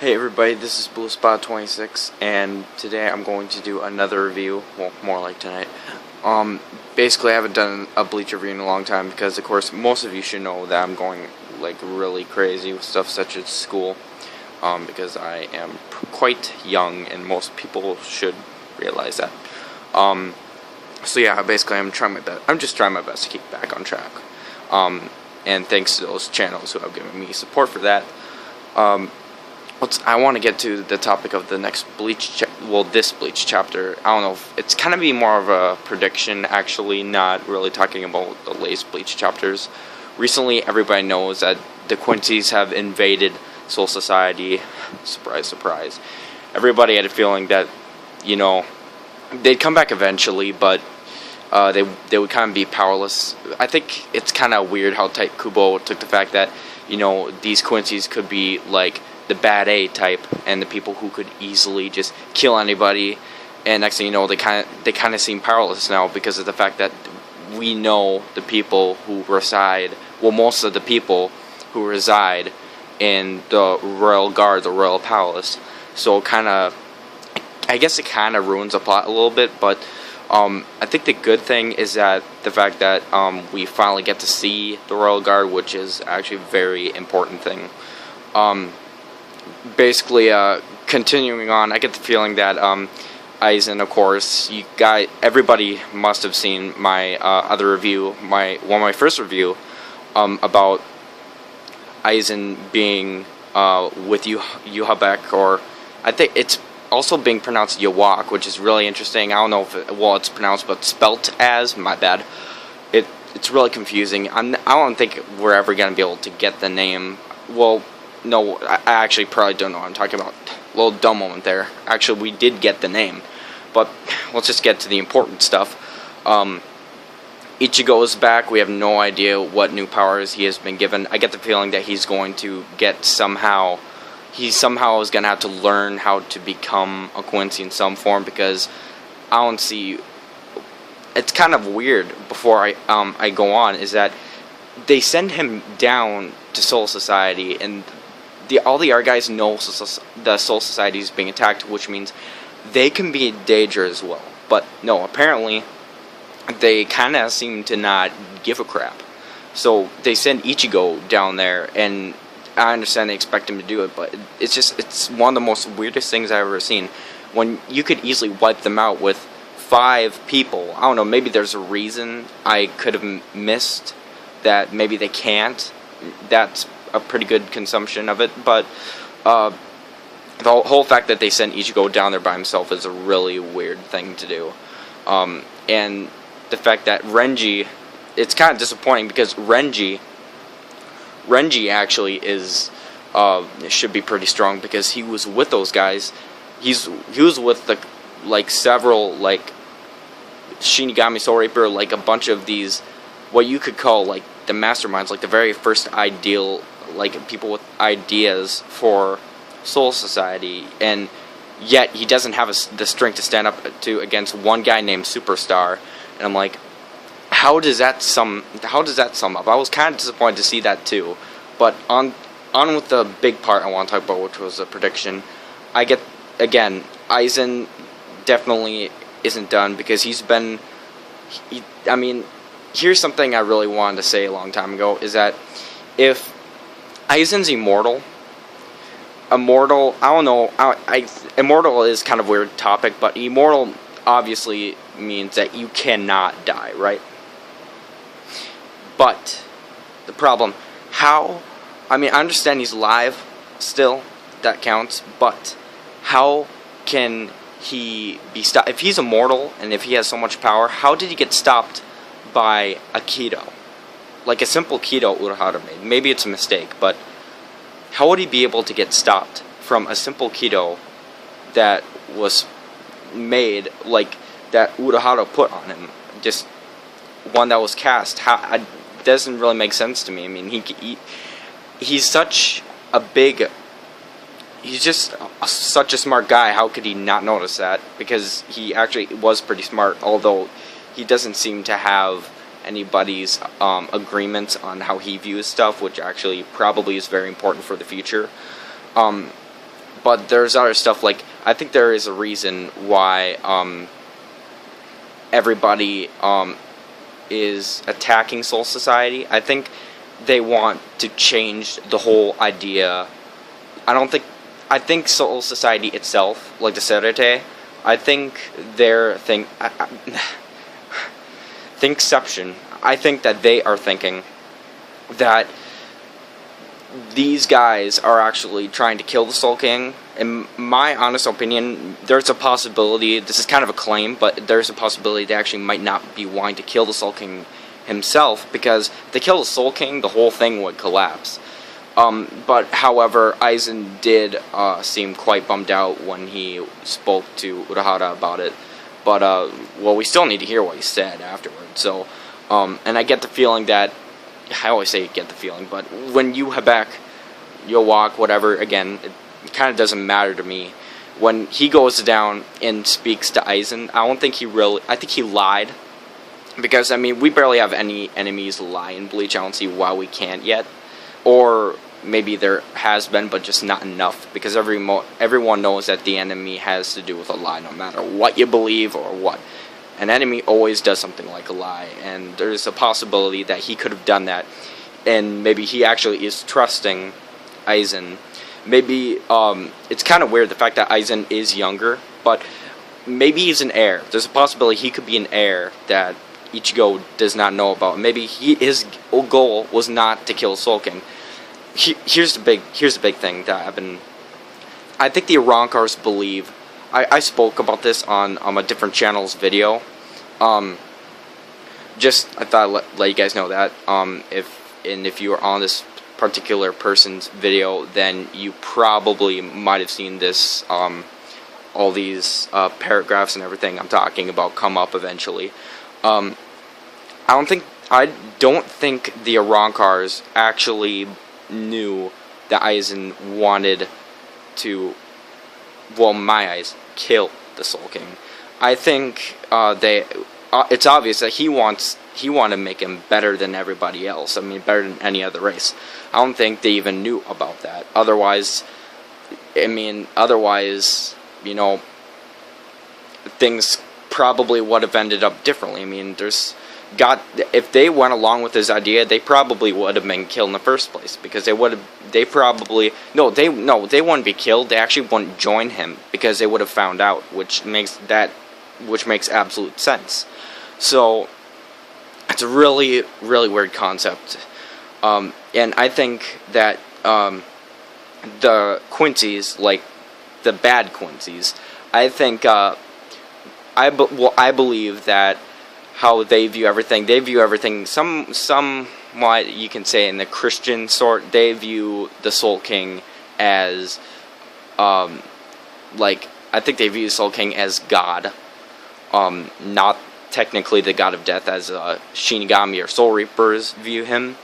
Hey everybody, this is BlueSpot26, and today I'm going to do another review, well, more like tonight. Basically I haven't done a Bleach review in a long time because, of course, most of you should know that I'm going, like, really crazy with stuff such as school, because I am quite young, and most people should realize that. So yeah, basically I'm just trying my best to keep back on track. And thanks to those channels who have given me support for that. I want to get to the topic of the next Bleach, this Bleach chapter. I don't know if it's kind of be more of a prediction, actually, not really talking about the latest Bleach chapters. Recently, everybody knows that the Quincy's have invaded Soul Society. Surprise, surprise. Everybody had a feeling that, you know, they'd come back eventually, but they would kind of be powerless. I think it's kind of weird how tight Kubo took the fact that, you know, these Quincy's could be, like, the bad A type, and the people who could easily just kill anybody, and next thing you know, they kind of seem powerless now because of the fact that we know the people who reside, well, most of the people who reside in the Royal Guard, the Royal Palace. So I guess it kind of ruins the plot a little bit, but I think the good thing is that the fact that we finally get to see the Royal Guard, which is actually a very important thing. Basically, continuing on, I get the feeling that Aizen, of course, everybody must have seen my other review, my first review about Aizen being with Yuhabek, or I think it's also being pronounced Yawak, which is really interesting. I don't know if it's pronounced, but spelt as, my bad. It's really confusing. I don't think we're ever going to be able to get the name. Well, no, I actually probably don't know what I'm talking about. A little dumb moment there. Actually, we did get the name. But let's just get to the important stuff. Ichigo is back. We have no idea what new powers he has been given. I get the feeling that he's going to get somehow is going to have to learn how to become a Quincy in some form, because I don't see... It's kind of weird, before I go on, is that they send him down to Soul Society, and all the other guys know the Soul Society is being attacked, which means they can be in danger as well. But no, apparently they kind of seem to not give a crap. So they send Ichigo down there, and I understand they expect him to do it, but it's one of the most weirdest things I've ever seen. When you could easily wipe them out with 5 people. I don't know, maybe there's a reason I could have missed that maybe they can't. That's a pretty good consumption of it, but the whole fact that they sent Ichigo down there by himself is a really weird thing to do. And the fact that Renji, it's kind of disappointing, because Renji actually should be pretty strong, because he was with those guys. He was with several Shinigami Soul Reaper, like a bunch of these, what you could call like the masterminds, like the very first ideal, like people with ideas for Soul Society, and yet he doesn't have the strength to stand up to against one guy named Superstar. And I'm like, how does that sum up? I was kind of disappointed to see that too. But on with the big part I want to talk about, which was a prediction. Again, Aizen definitely isn't done, because I mean, here's something I really wanted to say a long time ago, is that if Aizen's immortal, I don't know, immortal is kind of a weird topic, but immortal obviously means that you cannot die, right? But the problem, I mean, I understand he's alive still, that counts, but how can he be stopped? If he's immortal, and if he has so much power, how did he get stopped by a Kido? Like a simple Kido Urahara made. Maybe it's a mistake, but how would he be able to get stopped from a simple Kido that was made, like, that Urahara put on him? Just one that was cast. It doesn't really make sense to me. I mean, he's such a big... He's just such a smart guy. How could he not notice that? Because he actually was pretty smart, although he doesn't seem to have anybody's agreements on how he views stuff, which actually probably is very important for the future. but there's other stuff, like, I think there is a reason why everybody is attacking Soul Society. I think they want to change the whole idea. I think Soul Society itself, like the Serete, I think their thinkception, I think that they are thinking that these guys are actually trying to kill the Soul King. In my honest opinion, there's a possibility, this is kind of a claim, but there's a possibility they actually might not be wanting to kill the Soul King himself, because if they kill the Soul King, the whole thing would collapse. But however, Aizen did seem quite bummed out when he spoke to Urahara about it. But, well, we still need to hear what he said afterwards. So, and I get the feeling that, I always say get the feeling, but when you have back, you'll walk, whatever, again, it kind of doesn't matter to me. When he goes down and speaks to Aizen, I think he lied. Because, I mean, we barely have any enemies lie in Bleach. I don't see why we can't yet. Or maybe there has been, but just not enough. Because everyone knows that the enemy has to do with a lie, no matter what you believe or what. An enemy always does something like a lie, and there's a possibility that he could have done that, and maybe he actually is trusting Aizen. Maybe, it's kind of weird, the fact that Aizen is younger, but maybe he's an heir. There's a possibility he could be an heir that Ichigo does not know about. Maybe his goal was not to kill Soul King. Here's the big thing that I think the Arrancars believe. I spoke about this on a different channel's video. I thought I'd let you guys know that. If you were on this particular person's video, then you probably might have seen this. All these paragraphs and everything I'm talking about come up eventually. I don't think the Arrancars actually knew that Aizen wanted to, well, in my eyes, kill the Soul King. I think it's obvious that he wanted to make him better than everybody else. I mean, better than any other race. I don't think they even knew about that. Otherwise, you know, things probably would have ended up differently. I mean, if they went along with his idea, they probably would have been killed in the first place, because they wouldn't be killed. They actually wouldn't join him because they would have found out, which makes absolute sense. So it's a really, really weird concept, and I think that the Quincy's, like the bad Quincy's, I think I believe that how they view everything somewhat, you can say, in the Christian sort. They view the Soul King as, I think they view the Soul King as God, not technically the god of death as Shinigami or Soul Reapers view him.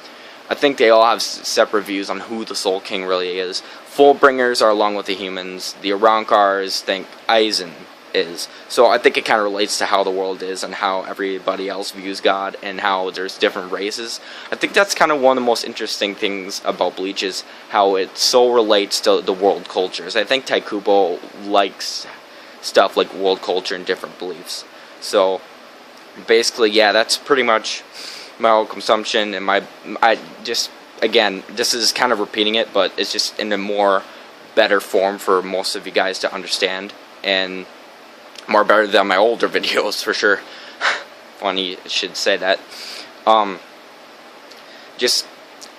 I think they all have separate views on who the Soul King really is. Fullbringers are along with the humans. The Arrancars think Aizen is. So I think it kind of relates to how the world is and how everybody else views God and how there's different races. I think that's kind of one of the most interesting things about Bleach, is how it so relates to the world cultures. I think Taikubo likes stuff like world culture and different beliefs. So basically, yeah, that's pretty much my whole consumption, and again, this is kind of repeating it, but it's just in a more better form for most of you guys to understand, and more better than my older videos, for sure. Funny I should say that. Just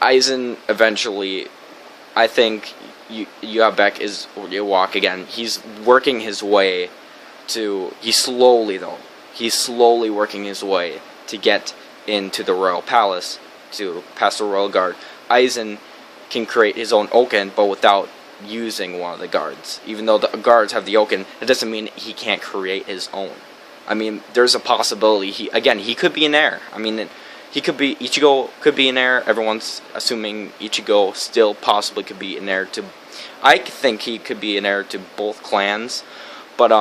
Aizen eventually, I think Yuabek is Yawak again. He's working his way to, he's slowly working his way to get into the royal palace, to pass the royal guard. Aizen can create his own Oken, but without using one of the guards. Even though the guards have the Oken, it doesn't mean he can't create his own. I mean, there's a possibility. He could be an heir. I mean, Ichigo could be an heir. Everyone's assuming Ichigo still possibly could be an heir to, I think he could be an heir to both clans, but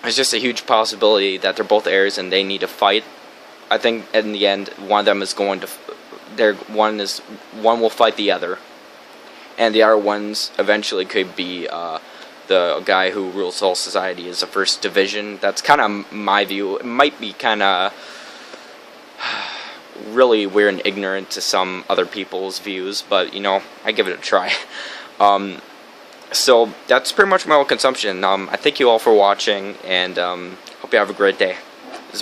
it's just a huge possibility that they're both heirs and they need to fight. I think in the end, one of them is going to, one will fight the other, and the other ones eventually could be the guy who rules the whole society is the first division. That's kind of my view. It might be kind of really weird and ignorant to some other people's views, but you know, I give it a try. So that's pretty much my whole consumption. I thank you all for watching, and hope you have a great day. This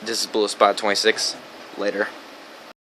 is Blue Spot 26. Later.